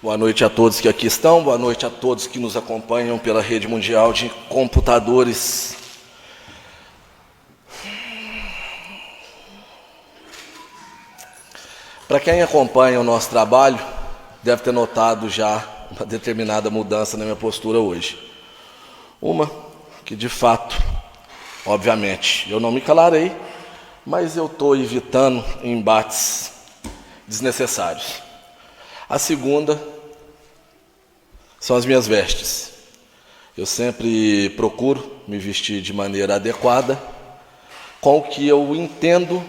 Boa noite a todos que aqui estão, boa noite a todos que nos acompanham pela rede mundial de computadores. Para quem acompanha o nosso trabalho, deve ter notado já uma determinada mudança na minha postura hoje. Uma que, de fato, obviamente, eu não me calarei, mas eu estou evitando embates desnecessários. A segunda são as minhas vestes. Eu sempre procuro me vestir de maneira adequada com o que eu entendo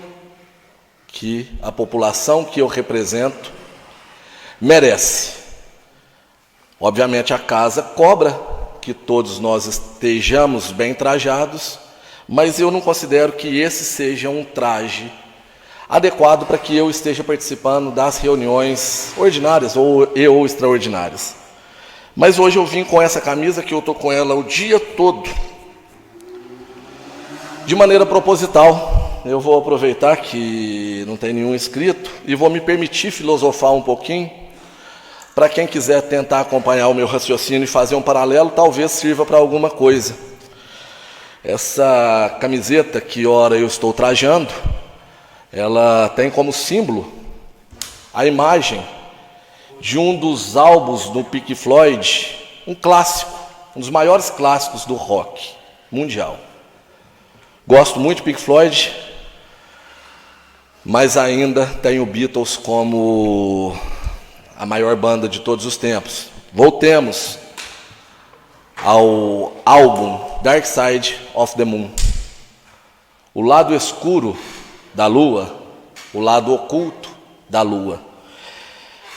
que a população que eu represento merece. Obviamente a casa cobra que todos nós estejamos bem trajados, mas eu não considero que esse seja um traje adequado para que eu esteja participando das reuniões ordinárias ou extraordinárias. Mas hoje eu vim com essa camisa que eu estou com ela o dia todo, de maneira proposital. Eu vou aproveitar que não tem nenhum inscrito e vou me permitir filosofar um pouquinho. Para quem quiser tentar acompanhar o meu raciocínio e fazer um paralelo, talvez sirva para alguma coisa. Essa camiseta que ora eu estou trajando, ela tem como símbolo a imagem de um dos álbuns do Pink Floyd, um clássico, um dos maiores clássicos do rock mundial. Gosto muito de Pink Floyd, mas ainda tenho Beatles como a maior banda de todos os tempos. Voltemos ao álbum Dark Side of the Moon. O lado escuro da lua, o lado oculto da lua.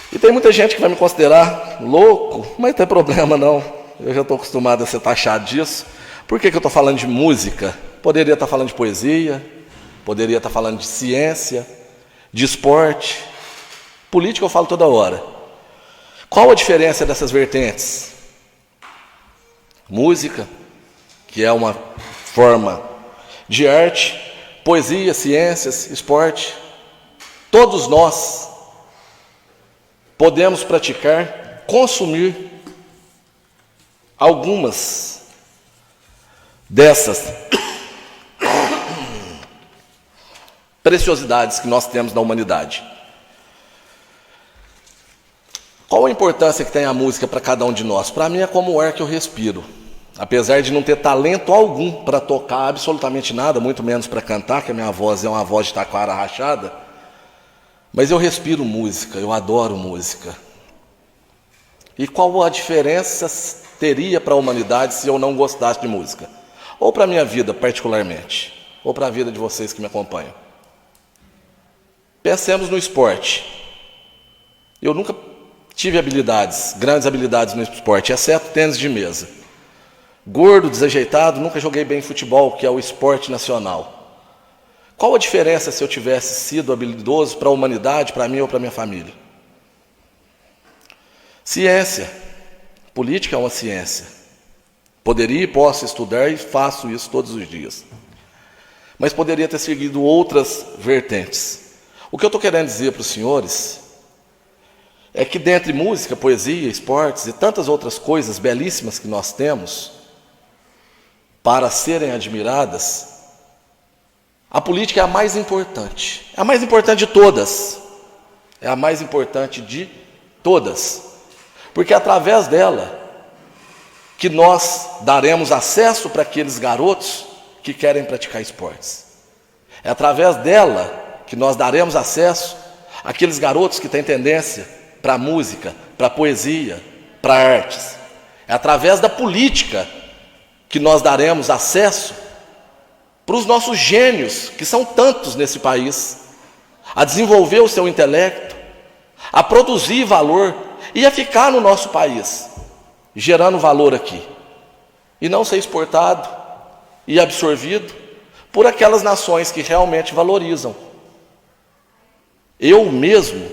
E tem muita gente que vai me considerar louco, mas não tem problema não. Eu já estou acostumado a ser taxado disso. Por que eu estou falando de música? Poderia estar falando de poesia, poderia estar falando de ciência, de esporte. Política eu falo toda hora. Qual a diferença dessas vertentes? Música, que é uma forma de arte, poesia, ciências, esporte. Todos nós podemos praticar, consumir algumas dessas preciosidades que nós temos na humanidade. Qual a importância que tem a música para cada um de nós? Para mim é como o ar que eu respiro. Apesar de não ter talento algum para tocar absolutamente nada, muito menos para cantar, que a minha voz é uma voz de taquara rachada, mas eu respiro música, eu adoro música. E qual a diferença teria para a humanidade se eu não gostasse de música? Ou para a minha vida particularmente, ou para a vida de vocês que me acompanham. Pensemos no esporte. Eu nunca tive grandes habilidades no esporte, exceto tênis de mesa. Gordo, desajeitado, nunca joguei bem futebol, que é o esporte nacional. Qual a diferença se eu tivesse sido habilidoso para a humanidade, para mim ou para a minha família? Ciência. Política é uma ciência. Poderia e posso estudar e faço isso todos os dias. Mas poderia ter seguido outras vertentes. O que eu estou querendo dizer para os senhores é que dentre música, poesia, esportes e tantas outras coisas belíssimas que nós temos para serem admiradas, a política é a mais importante. É a mais importante de todas. É a mais importante de todas. Porque é através dela que nós daremos acesso para aqueles garotos que querem praticar esportes. É através dela que nós daremos acesso àqueles garotos que têm tendência para a música, para a poesia, para artes. É através da política que nós daremos acesso para os nossos gênios, que são tantos nesse país, a desenvolver o seu intelecto, a produzir valor e a ficar no nosso país, gerando valor aqui, e não ser exportado e absorvido por aquelas nações que realmente valorizam. Eu mesmo,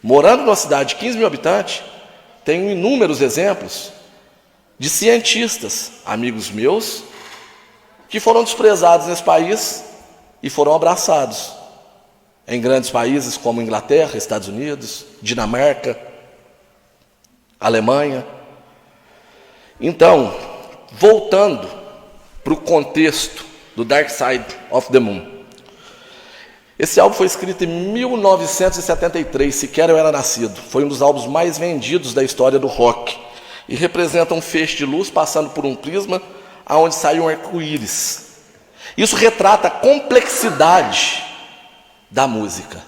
morando numa cidade de 15 mil habitantes, tenho inúmeros exemplos de cientistas, amigos meus, que foram desprezados nesse país e foram abraçados em grandes países como Inglaterra, Estados Unidos, Dinamarca. Alemanha. Então, voltando para o contexto do Dark Side of the Moon. Esse álbum foi escrito em 1973, sequer eu era nascido. Foi um dos álbuns mais vendidos da história do rock. E representa um feixe de luz passando por um prisma aonde sai um arco-íris. Isso retrata a complexidade da música.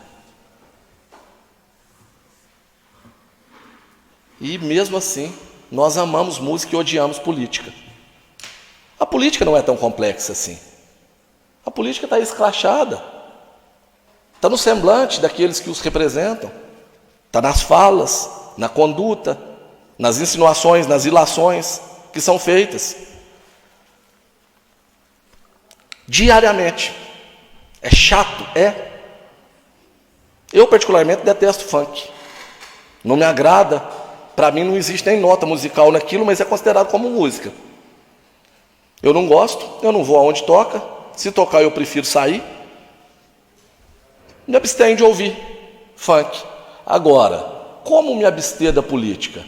E mesmo assim, nós amamos música e odiamos política. A política não é tão complexa assim. A política está escrachada. Está no semblante daqueles que os representam. Está nas falas, na conduta, nas insinuações, nas ilações que são feitas. Diariamente. É chato? É. Eu, particularmente, detesto funk. Não me agrada. Para mim, não existe nem nota musical naquilo, mas é considerado como música. Eu não gosto, eu não vou aonde toca. Se tocar, eu prefiro sair. Me abstenho de ouvir funk. Agora, como me abster da política?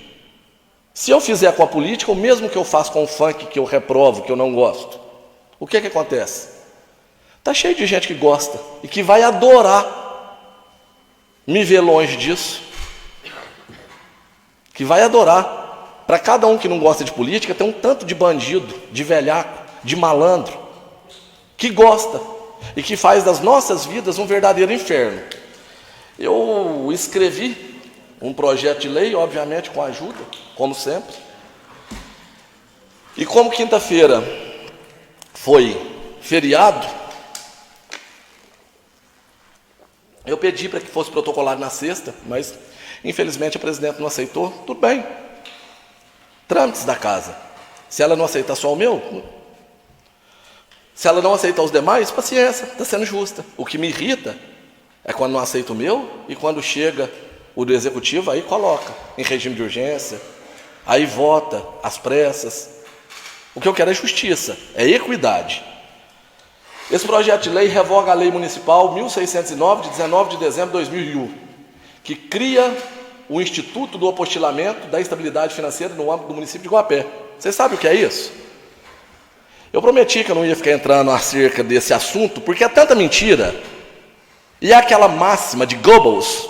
Se eu fizer com a política, o mesmo que eu faço com o funk, que eu reprovo, que eu não gosto, o que acontece? Está cheio de gente que gosta e que vai adorar me ver longe disso. Que vai adorar. Para cada um que não gosta de política, tem um tanto de bandido, de velhaco, de malandro, que gosta e que faz das nossas vidas um verdadeiro inferno. Eu escrevi um projeto de lei, obviamente com ajuda, como sempre. E como quinta-feira foi feriado, eu pedi para que fosse protocolado na sexta, mas infelizmente a presidente não aceitou. Tudo bem. Trâmites da casa. Se ela não aceitar só o meu, se ela não aceitar os demais, paciência, está sendo justa. O que me irrita é quando não aceita o meu e quando chega o do executivo, aí coloca em regime de urgência, aí vota às pressas. O que eu quero é justiça, é equidade. Esse projeto de lei revoga a Lei Municipal 1609, de 19 de dezembro de 2001, que cria o Instituto do Apostilamento da Estabilidade Financeira no âmbito do município de Guapé. Vocês sabem o que é isso? Eu prometi que eu não ia ficar entrando acerca desse assunto, porque é tanta mentira. E é aquela máxima de Goebbels,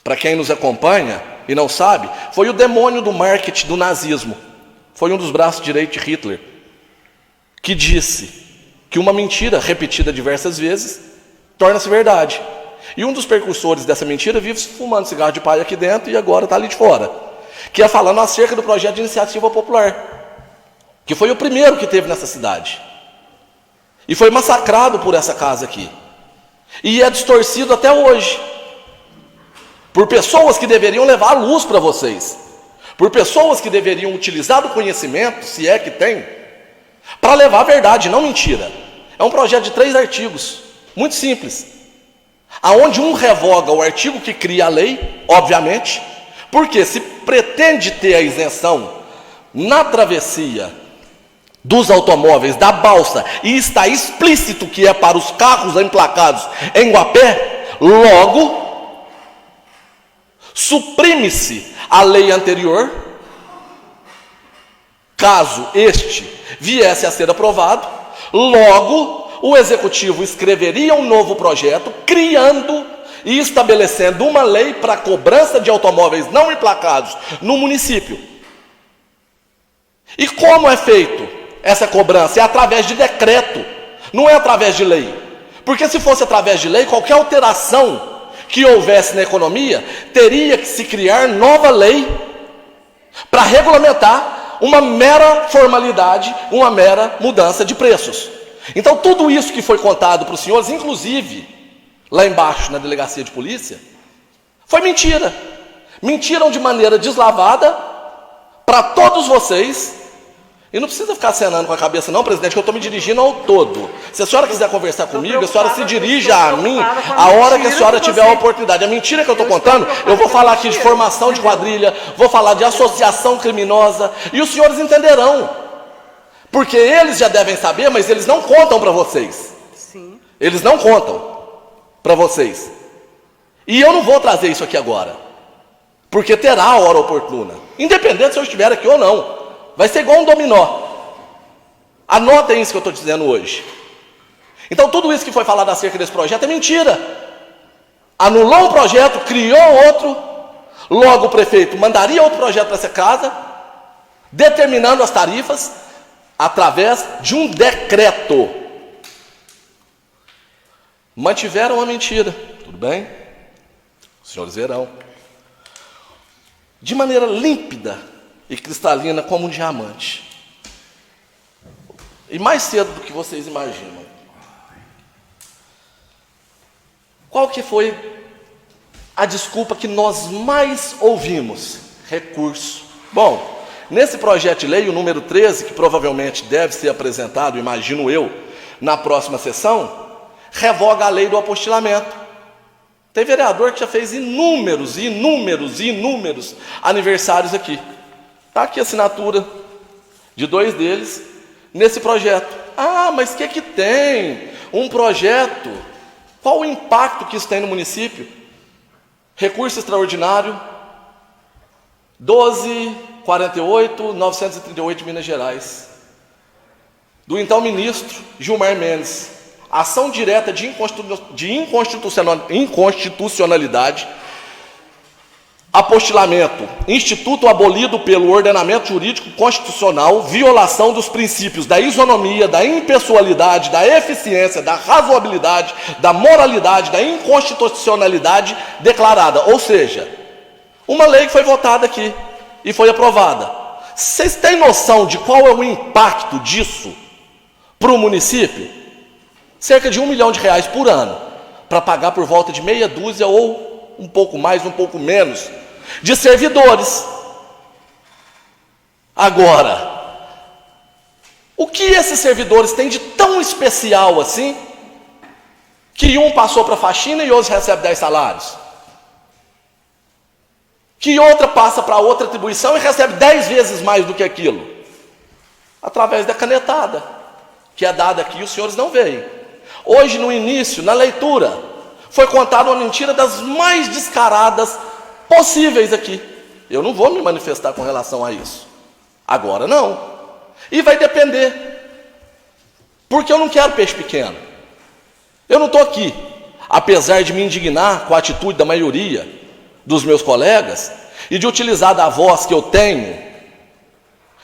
para quem nos acompanha e não sabe, foi o demônio do marketing do nazismo. Foi um dos braços direitos de Hitler, que disse que uma mentira repetida diversas vezes torna-se verdade. E um dos precursores dessa mentira vive fumando cigarro de palha aqui dentro e agora está ali de fora. Que é falando acerca do projeto de iniciativa popular, que foi o primeiro que teve nessa cidade. E foi massacrado por essa casa aqui. E é distorcido até hoje. Por pessoas que deveriam levar a luz para vocês. Por pessoas que deveriam utilizar o conhecimento, se é que tem, para levar a verdade, não mentira. É um projeto de 3 artigos, muito simples. Aonde um revoga o artigo que cria a lei, obviamente, porque se pretende ter a isenção na travessia dos automóveis, da balsa, e está explícito que é para os carros emplacados em Guapé, logo, suprime-se a lei anterior, caso este viesse a ser aprovado, logo, o executivo escreveria um novo projeto, criando e estabelecendo uma lei para a cobrança de automóveis não emplacados no município. E como é feito essa cobrança? É através de decreto, não é através de lei. Porque se fosse através de lei, qualquer alteração que houvesse na economia, teria que se criar nova lei para regulamentar uma mera formalidade, uma mera mudança de preços. Então tudo isso que foi contado para os senhores, inclusive lá embaixo na delegacia de polícia, foi mentira. Mentiram de maneira deslavada para todos vocês. E não precisa ficar acenando com a cabeça não, presidente, que eu estou me dirigindo ao todo. Se a senhora quiser conversar comigo, a senhora se dirija a mim a hora que a senhora tiver a oportunidade. A mentira que eu estou contando, eu vou falar aqui de formação de quadrilha, vou falar de associação criminosa, e os senhores entenderão. Porque eles já devem saber, mas eles não contam para vocês. Sim. Eles não contam para vocês. E eu não vou trazer isso aqui agora. porque terá a hora oportuna, independente se eu estiver aqui ou não. Vai ser igual um dominó. Anotem isso que eu estou dizendo hoje. Então tudo isso que foi falado acerca desse projeto é mentira. Anulou um projeto, criou outro, logo o prefeito mandaria outro projeto para essa casa, determinando as tarifas através de um decreto. Mantiveram a mentira, tudo bem? Os senhores verão. De maneira límpida e cristalina como um diamante. E mais cedo do que vocês imaginam. Qual que foi a desculpa que nós mais ouvimos? Recurso. Bom, nesse projeto de lei, o número 13, que provavelmente deve ser apresentado, imagino eu, na próxima sessão, revoga a lei do apostilamento. Tem vereador que já fez inúmeros aniversários aqui. Está aqui a assinatura de 2 deles nesse projeto. Ah, mas o que tem? Um projeto. Qual o impacto que isso tem no município? Recurso extraordinário 12.48.938 de Minas Gerais. Do então ministro Gilmar Mendes. Ação direta de inconstitucionalidade, apostilamento, instituto abolido pelo ordenamento jurídico constitucional, violação dos princípios da isonomia, da impessoalidade, da eficiência, da razoabilidade, da moralidade, da inconstitucionalidade declarada. Ou seja, uma lei que foi votada aqui e foi aprovada. Vocês têm noção de qual é o impacto disso para o município? Cerca de R$1 milhão por ano, para pagar por volta de meia dúzia ou um pouco mais, um pouco menos, de servidores. Agora, o que esses servidores têm de tão especial assim, que um passou para a faxina e outro recebe 10 salários? Que outra passa para outra atribuição e recebe 10 vezes mais do que aquilo? Através da canetada, que é dada aqui e os senhores não veem. Hoje, no início, na leitura, foi contada uma mentira das mais descaradas possíveis aqui. Eu não vou me manifestar com relação a isso. Agora não. E vai depender. Porque eu não quero peixe pequeno. Eu não estou aqui, apesar de me indignar com a atitude da maioria dos meus colegas e de utilizar da voz que eu tenho,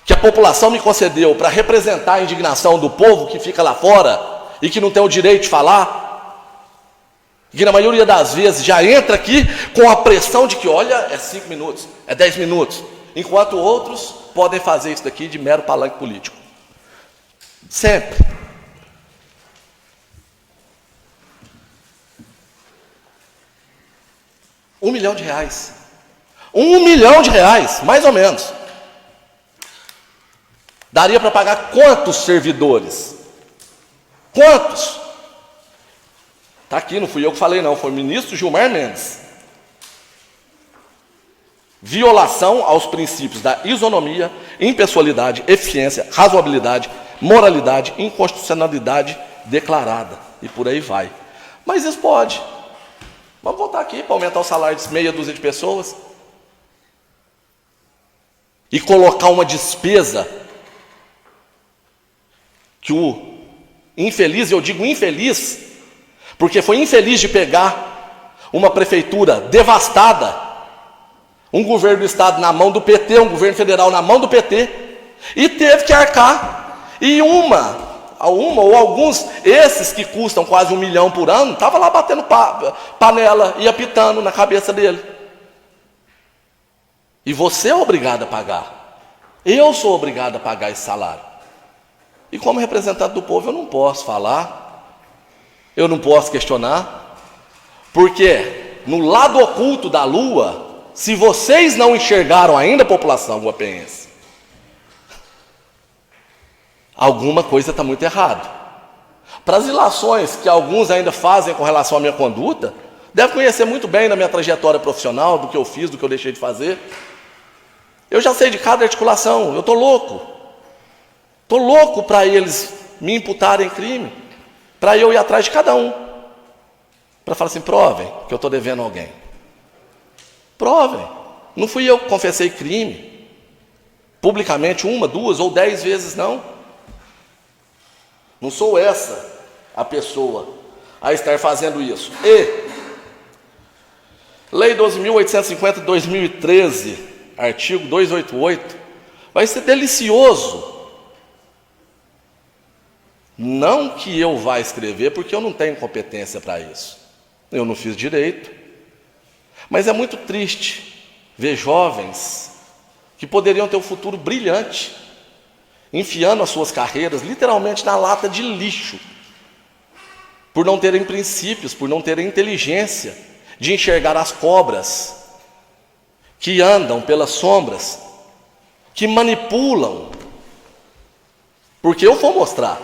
que a população me concedeu para representar a indignação do povo que fica lá fora e que não tem o direito de falar, e que na maioria das vezes já entra aqui com a pressão de que, olha, é 5 minutos, é 10 minutos, enquanto outros podem fazer isso daqui de mero palanque político. Sempre. R$1 milhão. R$1 milhão, mais ou menos. Daria para pagar quantos servidores? Quantos? Está aqui, não fui eu que falei não, foi o ministro Gilmar Mendes. Violação aos princípios da isonomia, impessoalidade, eficiência, razoabilidade, moralidade, inconstitucionalidade declarada. E por aí vai. Mas isso pode. Vamos voltar aqui para aumentar o salário de meia dúzia de pessoas. E colocar uma despesa que o infeliz, eu digo infeliz, porque foi infeliz de pegar uma prefeitura devastada, um governo do estado na mão do PT, um governo federal na mão do PT, e teve que arcar. E uma ou alguns, esses que custam quase R$1 milhão por ano, estavam lá batendo panela e apitando na cabeça dele. E você é obrigado a pagar. Eu sou obrigado a pagar esse salário. E como representante do povo eu não posso falar, eu não posso questionar, porque no lado oculto da lua, se vocês não enxergaram ainda a população guapense, alguma coisa está muito errada. Para as ilações que alguns ainda fazem com relação à minha conduta, deve conhecer muito bem da minha trajetória profissional, do que eu fiz, do que eu deixei de fazer. Eu já sei de cada articulação, eu estou louco. Estou louco para eles me imputarem crime, para eu ir atrás de cada um, para falar assim, provem que eu estou devendo a alguém. Provem. Não fui eu que confessei crime, publicamente 1, 2 ou 10 vezes, não. Não sou essa a pessoa a estar fazendo isso. E Lei 12.850 de 2013, artigo 288, vai ser delicioso. Não que eu vá escrever, porque eu não tenho competência para isso. Eu não fiz direito. Mas é muito triste ver jovens que poderiam ter um futuro brilhante, enfiando as suas carreiras literalmente na lata de lixo, por não terem princípios, por não terem inteligência de enxergar as cobras que andam pelas sombras, que manipulam, porque eu vou mostrar.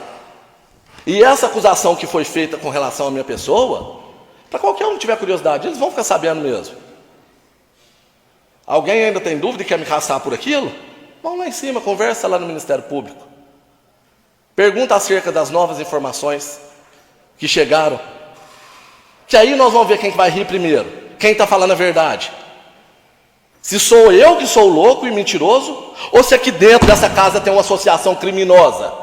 E essa acusação que foi feita com relação à minha pessoa, para qualquer um que tiver curiosidade, eles vão ficar sabendo mesmo. Alguém ainda tem dúvida e quer me caçar por aquilo? Vão lá em cima, conversa lá no Ministério Público. Pergunta acerca das novas informações que chegaram. Que aí nós vamos ver quem que vai rir primeiro. Quem está falando a verdade. Se sou eu que sou louco e mentiroso, ou se aqui dentro dessa casa tem uma associação criminosa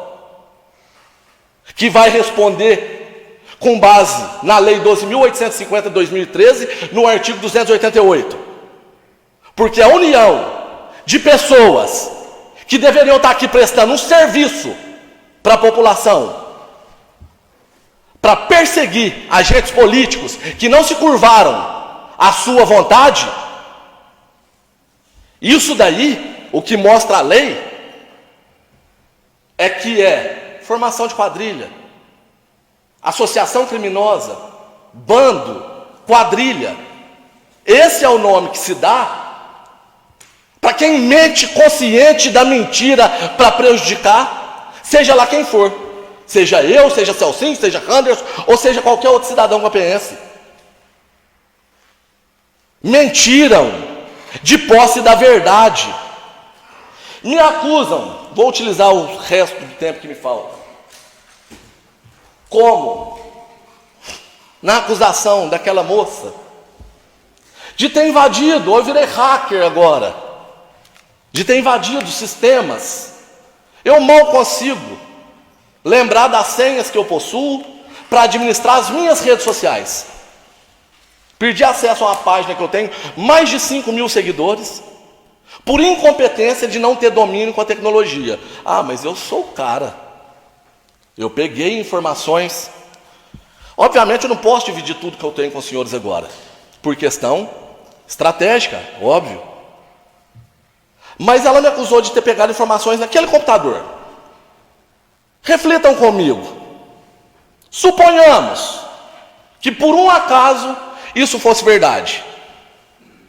que vai responder com base na Lei 12.850 de 2013, no artigo 288. Porque a união de pessoas que deveriam estar aqui prestando um serviço para a população, para perseguir agentes políticos que não se curvaram à sua vontade, isso daí, o que mostra a lei, é que é formação de quadrilha, associação criminosa, bando, quadrilha. Esse é o nome que se dá para quem mente consciente da mentira para prejudicar, seja lá quem for. Seja eu, seja Celcinho, seja Anderson, ou seja qualquer outro cidadão guapense. Mentiram de posse da verdade. Me acusam, vou utilizar o resto do tempo que me falta. Como? Na acusação daquela moça de ter invadido, eu virei hacker agora, de ter invadido sistemas. Eu mal consigo lembrar das senhas que eu possuo para administrar as minhas redes sociais. Perdi acesso a uma página que eu tenho mais de 5.000 seguidores, por incompetência de não ter domínio com a tecnologia. Ah, mas eu sou o cara. Eu peguei informações. Obviamente eu não posso dividir tudo que eu tenho com os senhores agora, por questão estratégica, óbvio. Mas ela me acusou de ter pegado informações naquele computador. Reflitam comigo. Suponhamos que por um acaso isso fosse verdade.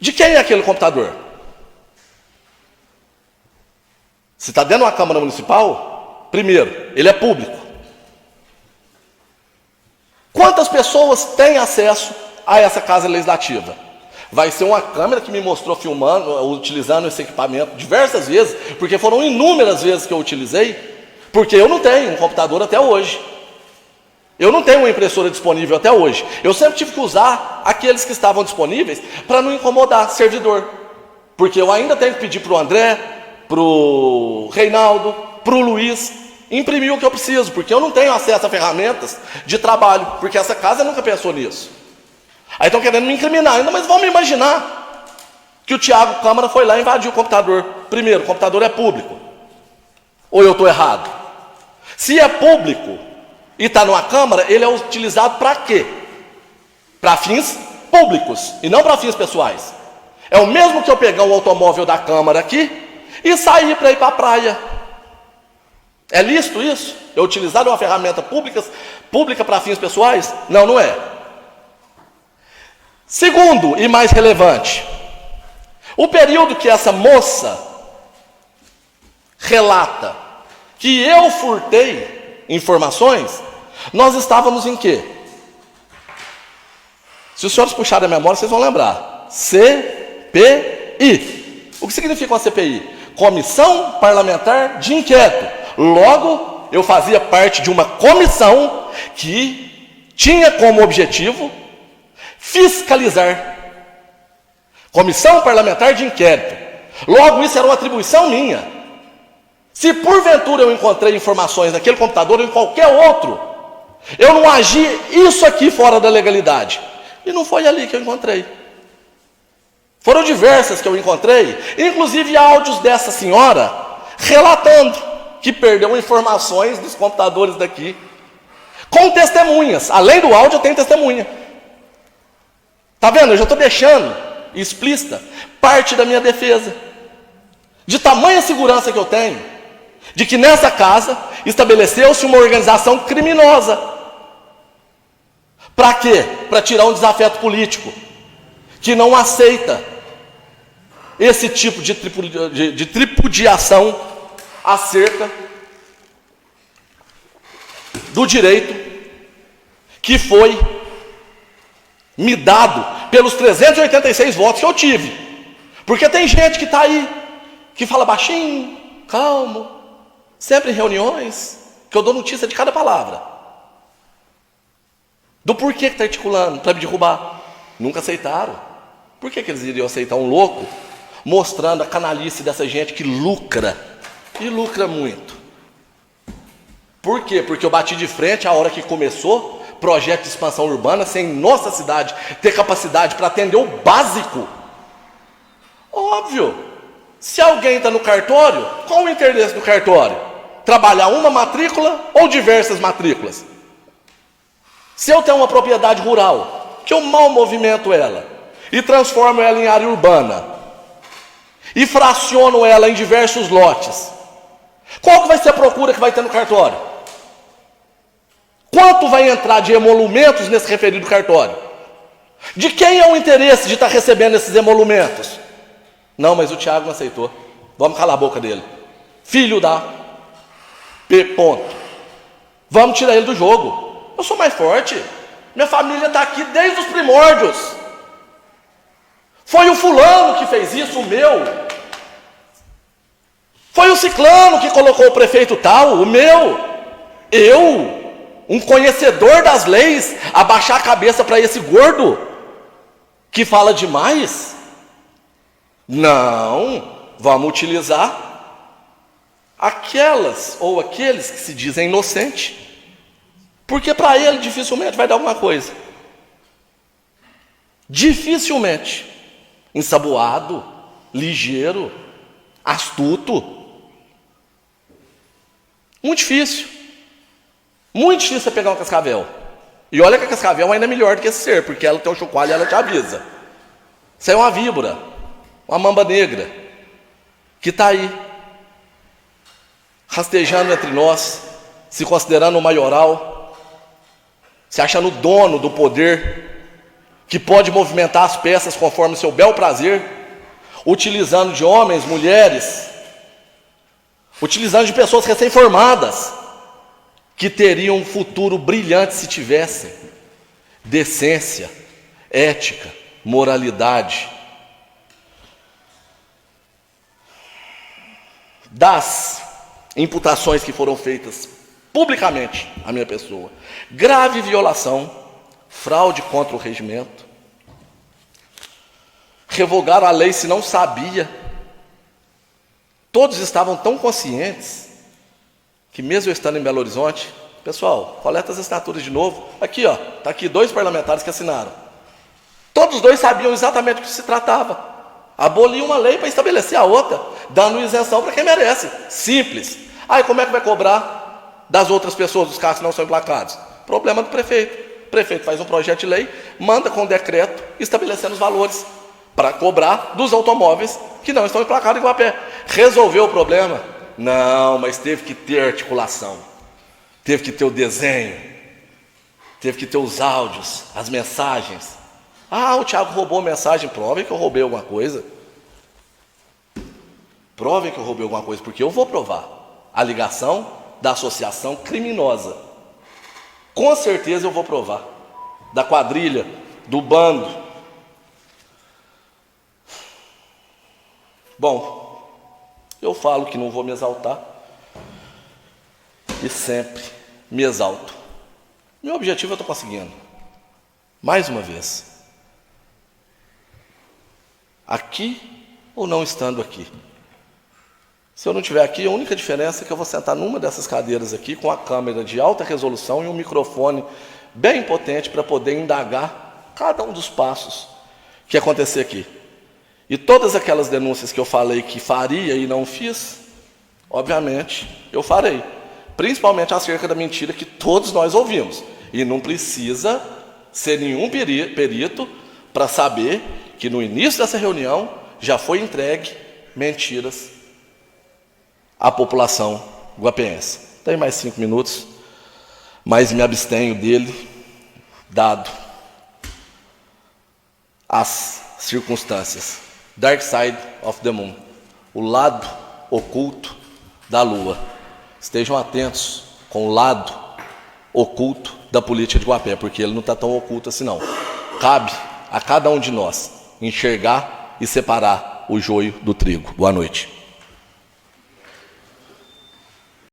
De quem é aquele computador? Se está dentro de uma Câmara Municipal, primeiro, ele é público. Quantas pessoas têm acesso a essa Casa Legislativa? Vai ser uma câmera que me mostrou filmando, utilizando esse equipamento diversas vezes, porque foram inúmeras vezes que eu utilizei, porque eu não tenho um computador até hoje. Eu não tenho uma impressora disponível até hoje. Eu sempre tive que usar aqueles que estavam disponíveis para não incomodar servidor. Porque eu ainda tenho que pedir para o André, para o Reinaldo, para o Luiz, imprimir o que eu preciso, porque eu não tenho acesso a ferramentas de trabalho, porque essa casa nunca pensou nisso. Aí estão querendo me incriminar ainda, mas vamos imaginar que o Tiago Câmara foi lá e invadiu o computador. Primeiro, o computador é público. Ou eu estou errado? Se é público e está numa Câmara, ele é utilizado para quê? Para fins públicos e não para fins pessoais. É o mesmo que eu pegar um automóvel da Câmara aqui e sair para ir para a praia. É lícito isso? Eu utilizar uma ferramenta pública para fins pessoais? Não, não é. Segundo e mais relevante, o período que essa moça relata que eu furtei informações, nós estávamos em quê? Se os senhores puxarem a memória, vocês vão lembrar. CPI. O que significa uma CPI? Comissão Parlamentar de Inquérito. Logo, eu fazia parte de uma comissão que tinha como objetivo fiscalizar Comissão Parlamentar de Inquérito. Logo, isso era uma atribuição minha. Se porventura eu encontrei informações naquele computador ou em qualquer outro, eu não agi isso aqui fora da legalidade. E não foi ali que eu encontrei. Foram diversas que eu encontrei, inclusive áudios dessa senhora relatando que perdeu informações dos computadores daqui, com testemunhas. Além do áudio, eu tenho testemunha. Tá vendo? Eu já estou deixando explícita parte da minha defesa. De tamanha segurança que eu tenho, de que nessa casa estabeleceu-se uma organização criminosa. Para quê? Para tirar um desafeto político, que não aceita esse tipo de tripudiação acerca do direito que foi me dado pelos 386 votos que eu tive. Porque tem gente que está aí, que fala baixinho, calmo, sempre em reuniões, que eu dou notícia de cada palavra. Do porquê que está articulando para me derrubar. Nunca aceitaram. Por que eles iriam aceitar um louco mostrando a canalice dessa gente que lucra? E lucra muito. Por quê? Porque eu bati de frente a hora que começou projeto de expansão urbana, sem nossa cidade ter capacidade para atender o básico. Óbvio. Se alguém está no cartório, qual o interesse do cartório? Trabalhar uma matrícula ou diversas matrículas? Se eu tenho uma propriedade rural, que eu mal movimento ela, e transformo ela em área urbana, e fraciono ela em diversos lotes, qual que vai ser a procura que vai ter no cartório? Quanto vai entrar de emolumentos nesse referido cartório? De quem é o interesse de estar recebendo esses emolumentos? Não, mas o Tiago não aceitou. Vamos calar a boca dele. Filho da P. Ponto. Vamos tirar ele do jogo. Eu sou mais forte. Minha família está aqui desde os primórdios. Foi o fulano que fez isso, o meu. Foi o ciclano que colocou o prefeito tal, o meu. Eu, um conhecedor das leis, abaixar a cabeça para esse gordo que fala demais? Não, vamos utilizar aquelas ou aqueles que se dizem inocentes, porque para ele dificilmente vai dar alguma coisa. Dificilmente. Ensaboado, ligeiro, astuto. Muito difícil. Muito difícil você pegar uma cascavel. E olha que a cascavel ainda é melhor do que esse ser, porque ela tem um chocalho e ela te avisa. Isso é uma víbora, uma mamba negra, que está aí, rastejando entre nós, se considerando o maioral, se achando o dono do poder, que pode movimentar as peças conforme seu bel prazer, utilizando de homens, mulheres, utilizando de pessoas recém-formadas, que teriam um futuro brilhante se tivessem decência, ética, moralidade. Das imputações que foram feitas publicamente à minha pessoa: grave violação, fraude contra o regimento, revogaram a lei se não sabia. Todos estavam tão conscientes que mesmo eu estando em Belo Horizonte, pessoal, coleta as assinaturas de novo. Aqui, ó, está aqui 2 parlamentares que assinaram. Todos 2 sabiam exatamente do que se tratava. Abolir uma lei para estabelecer a outra, dando isenção para quem merece. Simples. Aí como é que vai cobrar das outras pessoas, dos carros que não são emplacados? Problema do prefeito. O prefeito faz um projeto de lei, manda com decreto, estabelecendo os valores para cobrar dos automóveis que não estão emplacados em Guapé. Resolveu o problema? Não, mas teve que ter articulação, teve que ter o desenho, teve que ter os áudios, as mensagens. Ah, o Tiago roubou a mensagem. Provem que eu roubei alguma coisa. Provem que eu roubei alguma coisa, porque eu vou provar a ligação da associação criminosa. Com certeza eu vou provar. Da quadrilha, do bando. Bom, eu falo que não vou me exaltar e sempre me exalto. Meu objetivo eu estou conseguindo. Mais uma vez. aqui ou não estando aqui. Se eu não estiver aqui, a única diferença é que eu vou sentar numa dessas cadeiras aqui com a câmera de alta resolução e um microfone bem potente para poder indagar cada um dos passos que acontecer aqui. E todas aquelas denúncias que eu falei que faria e não fiz, obviamente eu farei. Principalmente acerca da mentira que todos nós ouvimos. E não precisa ser nenhum perito para saber que no início dessa reunião já foi entregue mentiras à população guapeense. Tem mais 5 minutos, mas me abstenho dele, dado as circunstâncias. Dark side of the moon, o lado oculto da lua. Estejam atentos com o lado oculto da política de Guapé, porque ele não está tão oculto assim não. Cabe a cada um de nós enxergar e separar o joio do trigo. Boa noite.